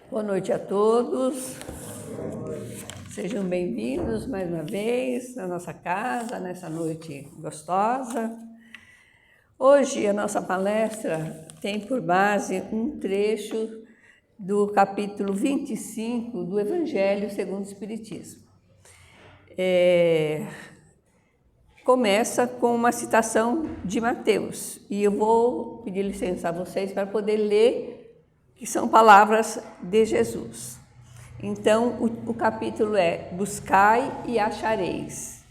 Boa noite a todos. Sejam bem-vindos mais uma vez na nossa casa, nessa noite gostosa. Hoje a nossa palestra tem por base um trecho do capítulo 25 do Evangelho segundo o Espiritismo. Começa com uma citação de Mateus, e eu vou pedir licença a vocês para poder ler, que são palavras de Jesus. Então, o capítulo é Buscai e achareis.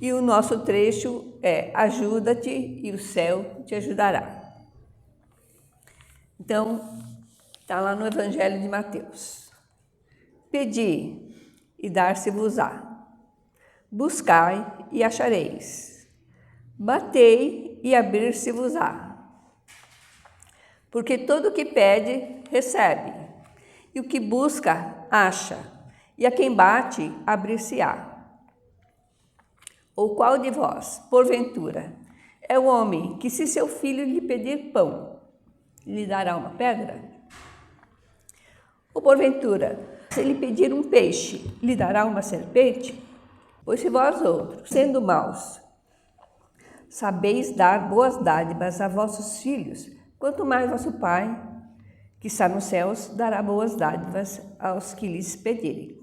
E o nosso trecho é Ajuda-te e o céu te ajudará. Então, está lá no Evangelho de Mateus. Pedi e dar-se-vos-á. Buscai e achareis. Batei e abrir-se-vos-á. Porque todo o que pede, recebe. E o que busca, acha. E a quem bate, abrir-se-á. Ou qual de vós, porventura, é o homem que, se seu filho lhe pedir pão, lhe dará uma pedra? Ou porventura, se lhe pedir um peixe, lhe dará uma serpente? Pois se vós outros, sendo maus, sabeis dar boas dádivas a vossos filhos, quanto mais vosso Pai, que está nos céus, dará boas dádivas aos que lhes pedirem.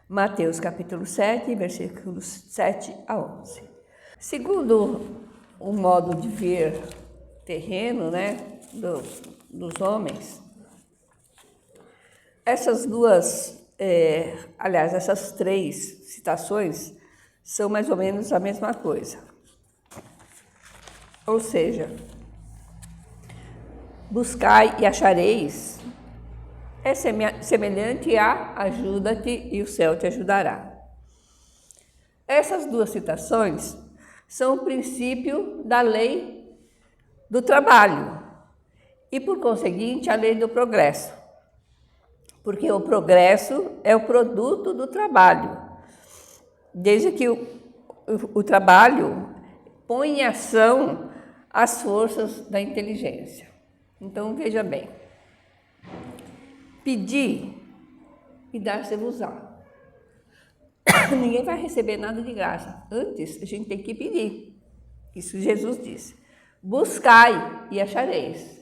Mateus capítulo 7, versículos 7 a 11. Segundo o modo de ver terreno, dos homens, essas essas três citações são mais ou menos a mesma coisa. Ou seja, buscai e achareis é semelhante a ajuda-te e o céu te ajudará. Essas duas citações são o princípio da lei do trabalho e, por conseguinte, a lei do progresso. Porque o progresso é o produto do trabalho, desde que o trabalho põe em ação as forças da inteligência. Então, veja bem, pedir e dar-se-vos-á. Ninguém vai receber nada de graça. Antes, a gente tem que pedir. Isso Jesus disse. Buscai e achareis.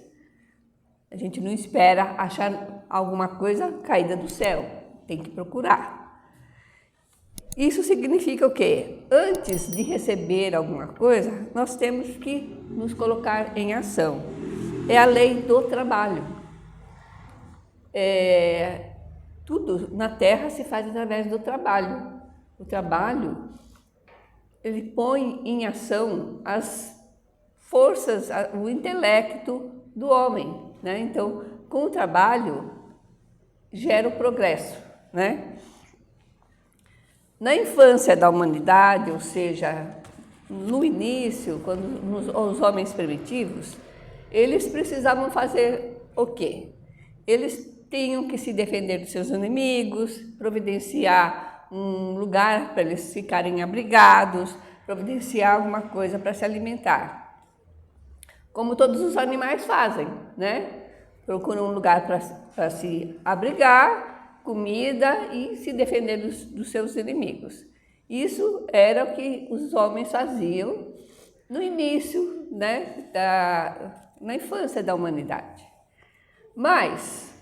A gente não espera achar alguma coisa caída do céu. Tem que procurar. Isso significa o quê? Antes de receber alguma coisa, nós temos que nos colocar em ação. É a lei do trabalho. Tudo na Terra se faz através do trabalho. O trabalho, ele põe em ação as forças, o intelecto do homem, né? Então, com o trabalho, gera o progresso, né? Na infância da humanidade, ou seja, no início, quando os homens primitivos, eles precisavam fazer o quê? Eles tinham que se defender dos seus inimigos, providenciar um lugar para eles ficarem abrigados, providenciar alguma coisa para se alimentar. Como todos os animais fazem, né? Procuram um lugar para se abrigar, comida e se defender dos seus inimigos. Isso era o que os homens faziam no início, né, na infância da humanidade. Mas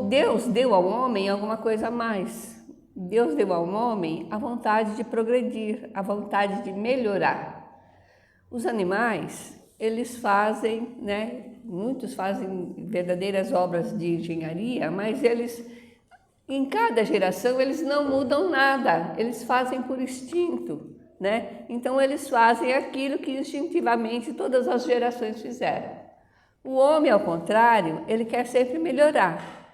Deus deu ao homem alguma coisa a mais. Deus deu ao homem a vontade de progredir, a vontade de melhorar. Os animais, eles fazem, né, muitos fazem verdadeiras obras de engenharia, mas em cada geração, eles não mudam nada, eles fazem por instinto, né? Então, eles fazem aquilo que instintivamente todas as gerações fizeram. O homem, ao contrário, ele quer sempre melhorar.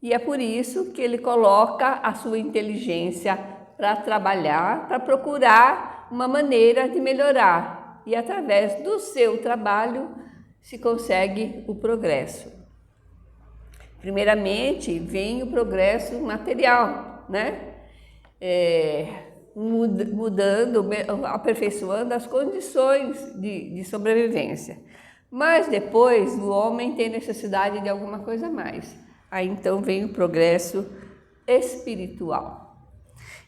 E é por isso que ele coloca a sua inteligência para trabalhar, para procurar uma maneira de melhorar. E através do seu trabalho se consegue o progresso. Primeiramente, vem o progresso material, né? Mudando, aperfeiçoando as condições de sobrevivência. Mas depois o homem tem necessidade de alguma coisa a mais. Aí então vem o progresso espiritual.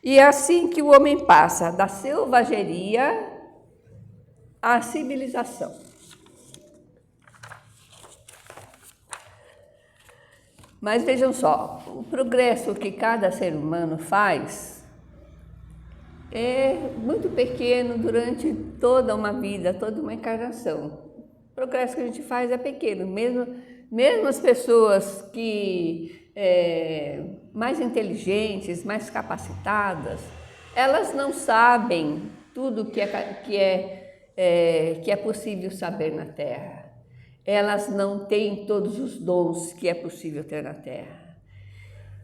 E é assim que o homem passa da selvageria à civilização. Mas vejam só, o progresso que cada ser humano faz é muito pequeno durante toda uma vida, toda uma encarnação. O progresso que a gente faz é pequeno, mesmo as pessoas que mais inteligentes, mais capacitadas, elas não sabem tudo que é possível saber na Terra. Elas não têm todos os dons que é possível ter na Terra.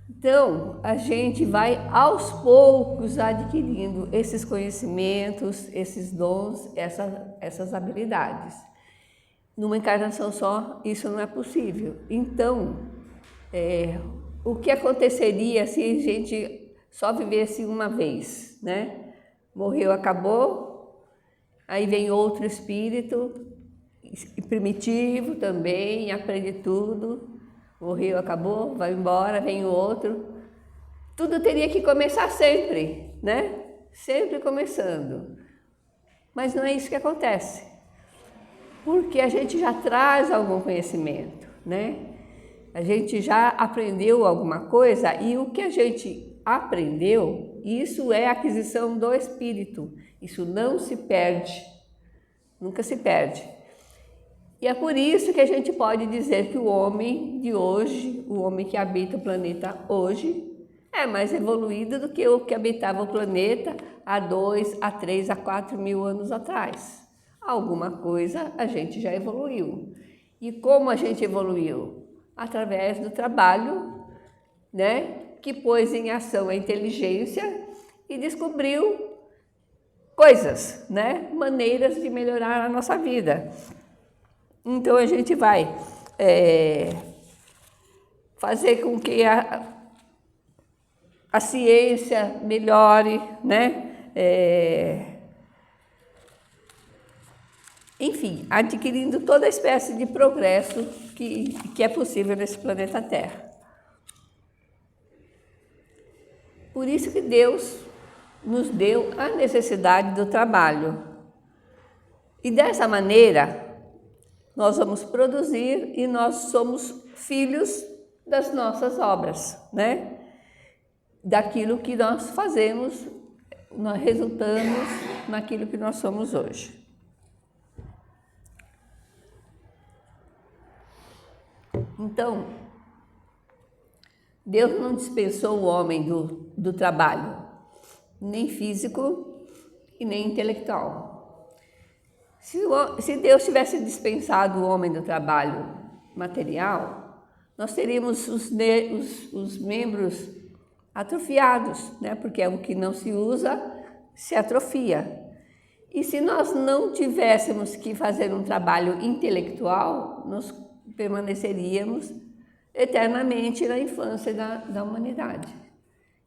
Então, a gente vai aos poucos adquirindo esses conhecimentos, esses dons, essas habilidades. Numa encarnação só, isso não é possível. Então, o que aconteceria se a gente só vivesse uma vez, né? Morreu, acabou, aí vem outro espírito, primitivo também, aprende tudo, morreu, acabou, vai embora, vem outro. Tudo teria que começar sempre, né? Sempre começando. Mas não é isso que acontece, porque a gente já traz algum conhecimento, né? A gente já aprendeu alguma coisa e o que a gente aprendeu, isso é aquisição do espírito. Isso não se perde, nunca se perde. E é por isso que a gente pode dizer que o homem de hoje, o homem que habita o planeta hoje, é mais evoluído do que o que habitava o planeta há 2, a 3, a 4 mil anos atrás. Alguma coisa a gente já evoluiu. E como a gente evoluiu? Através do trabalho, né, que pôs em ação a inteligência e descobriu coisas, né, maneiras de melhorar a nossa vida. Então a gente vai fazer com que a ciência melhore, né? Enfim, adquirindo toda a espécie de progresso que é possível nesse planeta Terra. Por isso que Deus nos deu a necessidade do trabalho. E dessa maneira, nós vamos produzir e nós somos filhos das nossas obras, né? Daquilo que nós fazemos, nós resultamos naquilo que nós somos hoje. Então, Deus não dispensou o homem do trabalho, nem físico e nem intelectual. Se Deus tivesse dispensado o homem do trabalho material, nós teríamos os membros atrofiados, né? Porque é o que não se usa, se atrofia. E se nós não tivéssemos que fazer um trabalho intelectual, nós permaneceríamos eternamente na infância da humanidade.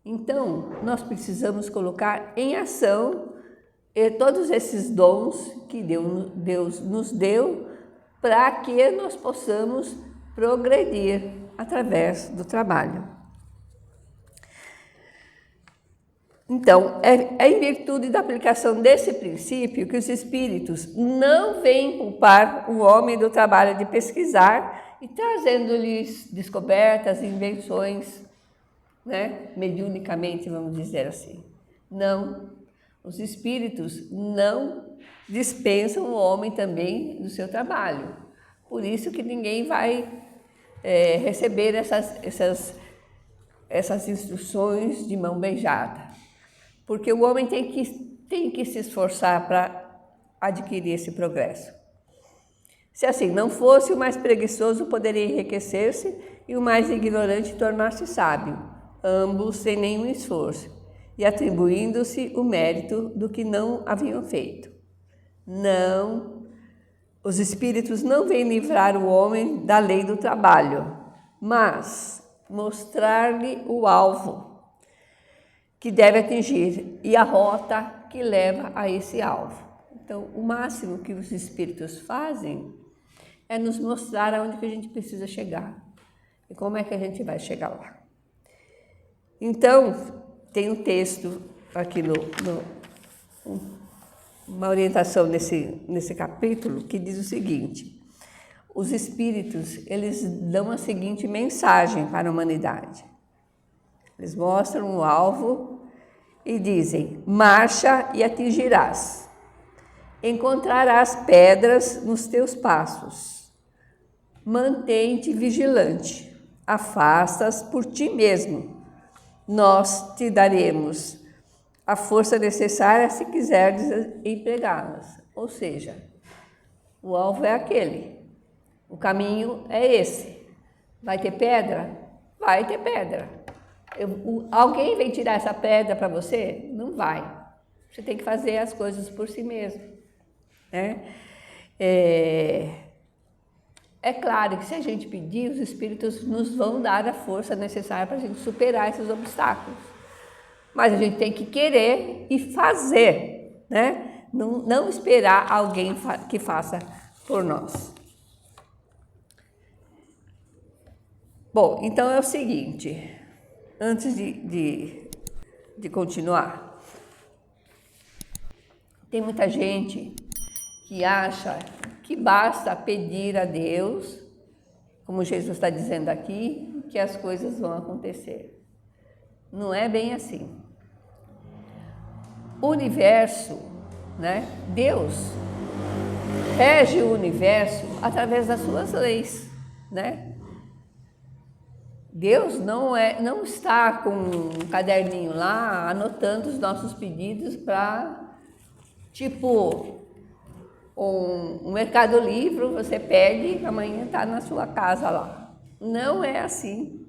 Então, nós precisamos colocar em ação todos esses dons que Deus nos deu para que nós possamos progredir através do trabalho. Então, é em virtude da aplicação desse princípio que os espíritos não vêm culpar o homem do trabalho de pesquisar e trazendo-lhes descobertas, invenções, né, mediunicamente, vamos dizer assim. Não, os espíritos não dispensam o homem também do seu trabalho. Por isso que ninguém vai receber essas instruções de mão beijada. Porque o homem tem que se esforçar para adquirir esse progresso. Se assim não fosse, o mais preguiçoso poderia enriquecer-se e o mais ignorante tornar-se sábio, ambos sem nenhum esforço, e atribuindo-se o mérito do que não haviam feito. Não, os espíritos não vêm livrar o homem da lei do trabalho, mas mostrar-lhe o alvo que deve atingir e a rota que leva a esse alvo. Então, o máximo que os espíritos fazem é nos mostrar aonde que a gente precisa chegar e como é que a gente vai chegar lá. Então, tem um texto aqui uma orientação nesse capítulo que diz o seguinte: os espíritos, eles dão a seguinte mensagem para a humanidade. Eles mostram o alvo e dizem: marcha e atingirás. Encontrarás pedras nos teus passos. Mantém-te vigilante. Afasta-as por ti mesmo. Nós te daremos a força necessária se quiseres empregá-las. Ou seja, o alvo é aquele. O caminho é esse. Vai ter pedra? Vai ter pedra. Alguém vem tirar essa pedra para você? Não vai. Você tem que fazer as coisas por si mesmo. É claro que se a gente pedir, os espíritos nos vão dar a força necessária para a gente superar esses obstáculos. Mas a gente tem que querer e fazer, né? Não esperar alguém que faça por nós. Bom, então é o seguinte, antes de continuar, tem muita gente que acha que basta pedir a Deus, como Jesus está dizendo aqui, que as coisas vão acontecer. Não é bem assim. O universo, né? Deus rege o universo através das suas leis, né? Deus não está com um caderninho lá anotando os nossos pedidos para, tipo, um Mercado Livre, você pede, amanhã está na sua casa lá. Não é assim.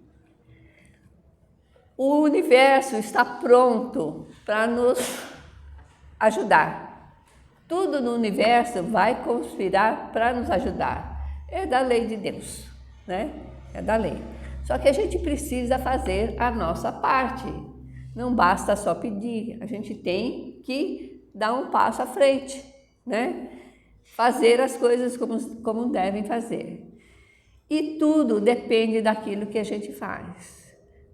O universo está pronto para nos ajudar. Tudo no universo vai conspirar para nos ajudar. É da lei de Deus, né? É da lei. Só que a gente precisa fazer a nossa parte. Não basta só pedir, a gente tem que dar um passo à frente, né? Fazer as coisas como devem fazer. E tudo depende daquilo que a gente faz.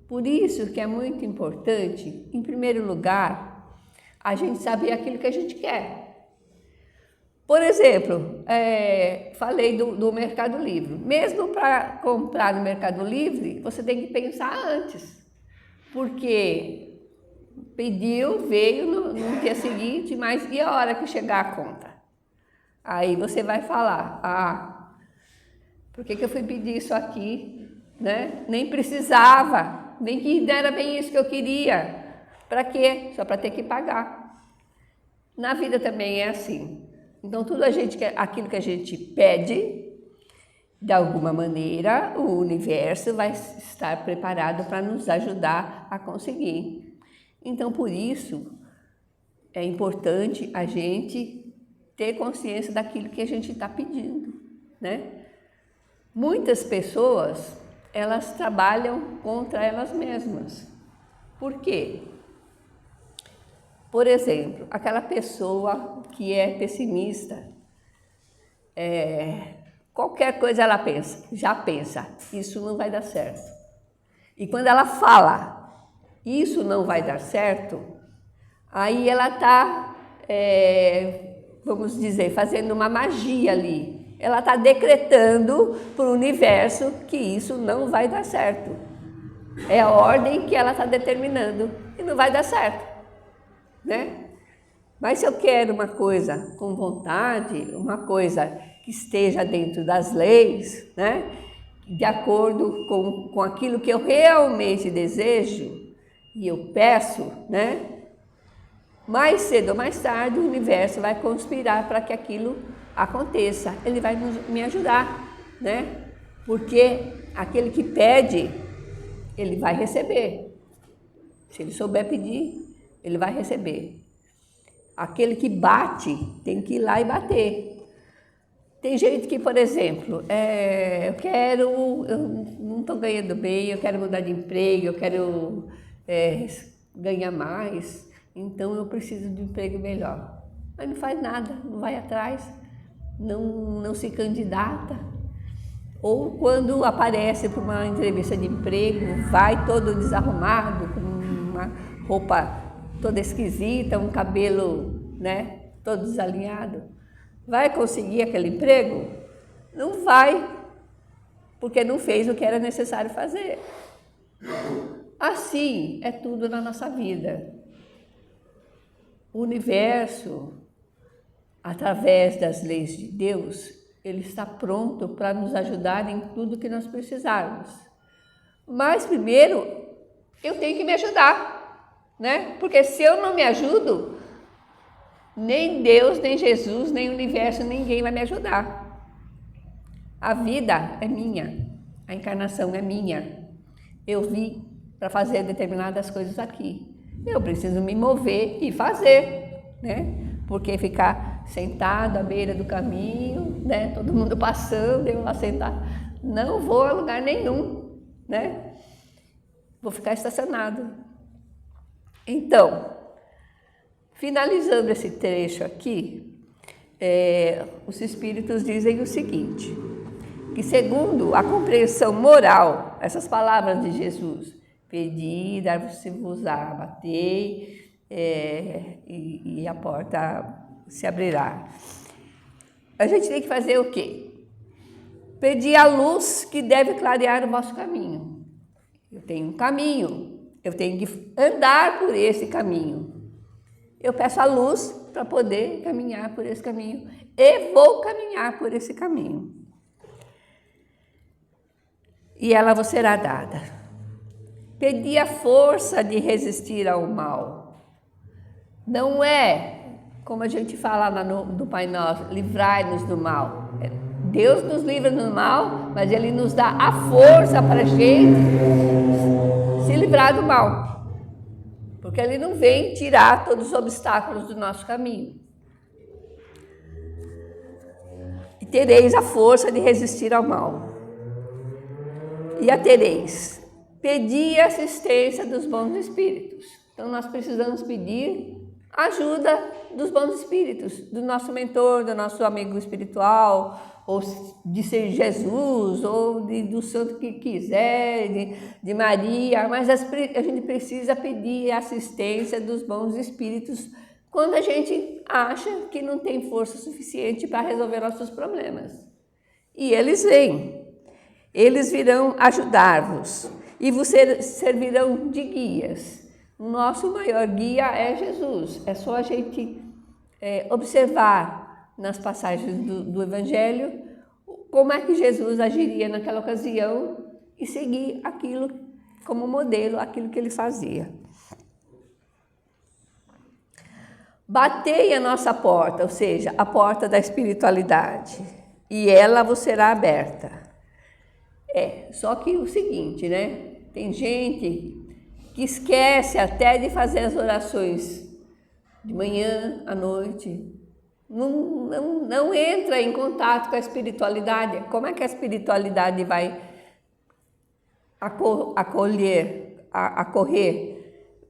Por isso que é muito importante, em primeiro lugar, a gente saber aquilo que a gente quer. Por exemplo, falei do Mercado Livre. Mesmo para comprar no Mercado Livre, você tem que pensar antes. Porque pediu, veio no dia seguinte, mas e a hora que chegar a conta? Aí você vai falar, por que eu fui pedir isso aqui? Né? Nem precisava, nem que não era bem isso que eu queria. Para quê? Só para ter que pagar. Na vida também é assim. Então, aquilo que a gente pede, de alguma maneira, o universo vai estar preparado para nos ajudar a conseguir. Então, por isso, é importante a gente ter consciência daquilo que a gente está pedindo, né? Muitas pessoas, elas trabalham contra elas mesmas. Por quê? Por exemplo, aquela pessoa que é pessimista, qualquer coisa ela já pensa, isso não vai dar certo. E quando ela fala, isso não vai dar certo, aí ela está, vamos dizer, fazendo uma magia ali. Ela está decretando para o universo que isso não vai dar certo. É a ordem que ela está determinando e não vai dar certo. Né? Mas se eu quero uma coisa com vontade, uma coisa que esteja dentro das leis, né? De acordo com aquilo que eu realmente desejo e eu peço, né? Mais cedo ou mais tarde o universo vai conspirar para que aquilo aconteça. Ele vai me ajudar, né? Porque aquele que pede, ele vai receber. Se ele souber pedir, ele vai receber. Aquele que bate, tem que ir lá e bater. Tem gente que, por exemplo, eu não estou ganhando bem, eu quero mudar de emprego, eu quero ganhar mais, então eu preciso de um emprego melhor. Mas não faz nada, não vai atrás, não se candidata, Ou quando aparece para uma entrevista de emprego, vai todo desarrumado, com uma roupa toda esquisita, um cabelo, né, todo desalinhado. Vai conseguir aquele emprego? Não vai, porque não fez o que era necessário fazer. Assim é tudo na nossa vida. O universo, através das leis de Deus, ele está pronto para nos ajudar em tudo que nós precisarmos. Mas primeiro, eu tenho que me ajudar, né? Porque se eu não me ajudo, nem Deus, nem Jesus, nem o universo, ninguém vai me ajudar. A vida é minha, a encarnação é minha. Eu vim para fazer determinadas coisas aqui. Eu preciso me mover e fazer, né? Porque ficar sentado à beira do caminho, né? Todo mundo passando, eu lá sentado, não vou a lugar nenhum, né? Vou ficar estacionado. Então, finalizando esse trecho aqui, os espíritos dizem o seguinte, que segundo a compreensão moral, essas palavras de Jesus, pedi, dar-se-vos-á, batei, e a porta se abrirá. A gente tem que fazer o quê? Pedir a luz que deve clarear o vosso caminho. Eu tenho um caminho, eu tenho que andar por esse caminho. Eu peço a luz para poder caminhar por esse caminho e vou caminhar por esse caminho. E ela vos será dada. Pedi a força de resistir ao mal. Não é, como a gente fala lá no Pai Nosso, livrai-nos do mal. Deus nos livra do mal, mas Ele nos dá a força para a gente se livrar do mal. Porque Ele não vem tirar todos os obstáculos do nosso caminho. E tereis a força de resistir ao mal. E a tereis. Pedi a assistência dos bons espíritos. Então nós precisamos pedir ajuda dos bons espíritos, do nosso mentor, do nosso amigo espiritual, ou de ser Jesus, ou do santo que quiser, de Maria, mas a gente precisa pedir a assistência dos bons espíritos quando a gente acha que não tem força suficiente para resolver nossos problemas. E eles vêm, eles virão ajudar-vos e vos servirão de guias. O nosso maior guia é Jesus. É só a gente observar nas passagens do Evangelho como é que Jesus agiria naquela ocasião e seguir aquilo como modelo, aquilo que ele fazia. Batei a nossa porta, ou seja, a porta da espiritualidade, e ela vos será aberta. Só que o seguinte, né? Tem gente que esquece até de fazer as orações de manhã, à noite. Não entra em contato com a espiritualidade. Como é que a espiritualidade vai acorrer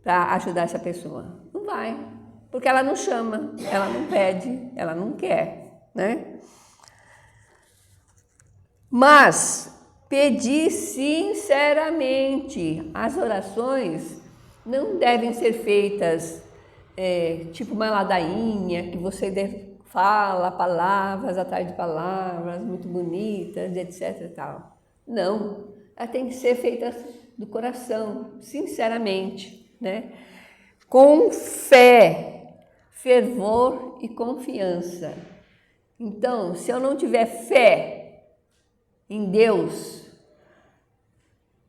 para ajudar essa pessoa? Não vai, porque ela não chama, ela não pede, ela não quer, né? Mas pedi sinceramente. As orações não devem ser feitas tipo uma ladainha, que você fala palavras atrás de palavras muito bonitas, etc. e tal. Não, ela tem que ser feita do coração, sinceramente, né? Com fé, fervor e confiança. Então, se eu não tiver fé em Deus,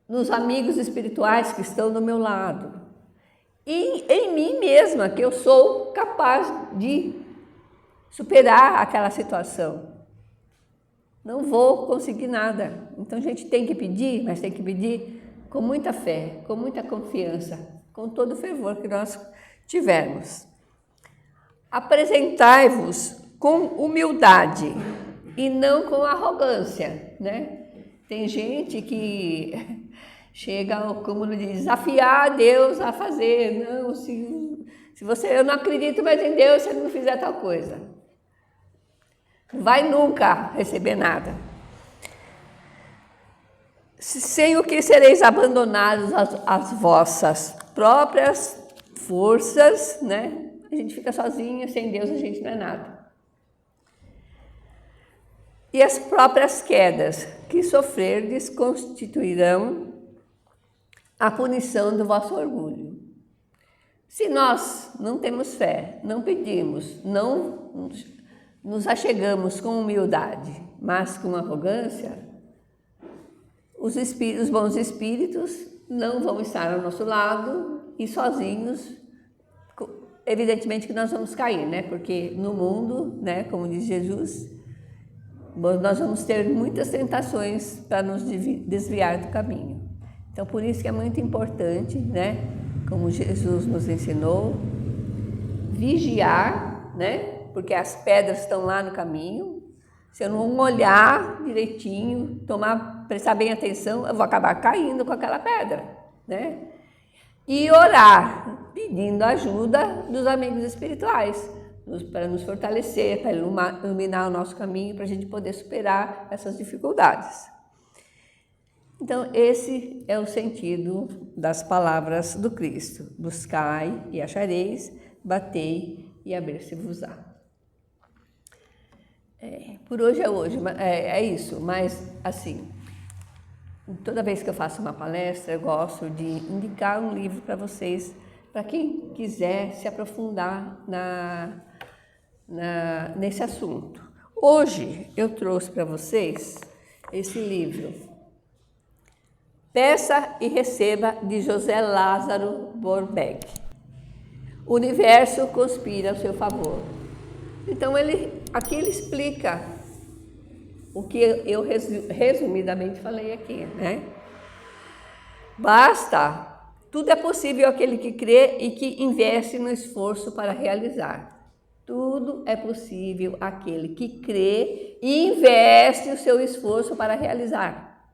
nos amigos espirituais que estão do meu lado, e em mim mesma, que eu sou capaz de superar aquela situação, não vou conseguir nada. Então a gente tem que pedir, mas tem que pedir com muita fé, com muita confiança, com todo o fervor que nós tivermos. Apresentai-vos com humildade e não com arrogância, né? Tem gente que chega ao cúmulo de desafiar Deus a fazer. Não, eu não acredito mais em Deus se ele não fizer tal coisa. Não vai nunca receber nada. sem o que sereis abandonados às vossas próprias forças, né? A gente fica sozinho, sem Deus a gente não é nada. E as próprias quedas que sofrerdes constituirão a punição do vosso orgulho. Se nós não temos fé, não pedimos, não nos achegamos com humildade, mas com arrogância, os bons espíritos não vão estar ao nosso lado e sozinhos, evidentemente que nós vamos cair, né? Porque no mundo, né, como diz Jesus, nós vamos ter muitas tentações para nos desviar do caminho. Então, por isso que é muito importante, né, como Jesus nos ensinou, vigiar, né, porque as pedras estão lá no caminho. Se eu não olhar direitinho, prestar bem atenção, eu vou acabar caindo com aquela pedra, né? E orar, pedindo ajuda dos amigos espirituais, para nos fortalecer, para iluminar o nosso caminho, para a gente poder superar essas dificuldades. Então, esse é o sentido das palavras do Cristo. Buscai e achareis, batei e abrir-se-vos-á. Por hoje é isso, mas assim, toda vez que eu faço uma palestra, eu gosto de indicar um livro para vocês, para quem quiser se aprofundar nesse assunto. Hoje eu trouxe para vocês esse livro, Peça e Receba, de José Lázaro Borbeck. O universo conspira ao seu favor. Então, aqui ele explica o que eu resumidamente falei aqui, né? Tudo é possível àquele que crê e que investe no esforço para realizar. Tudo é possível àquele que crê e investe o seu esforço para realizar.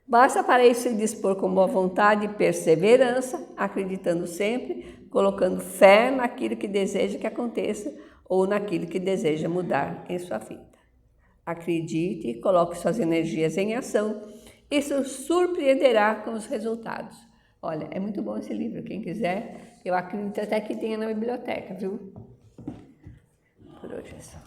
Basta para isso se dispor com boa vontade e perseverança, acreditando sempre, colocando fé naquilo que deseja que aconteça ou naquilo que deseja mudar em sua vida. Acredite, coloque suas energias em ação, isso surpreenderá com os resultados. Olha, é muito bom esse livro, quem quiser, eu acredito até que tenha na biblioteca, viu? Por hoje é só.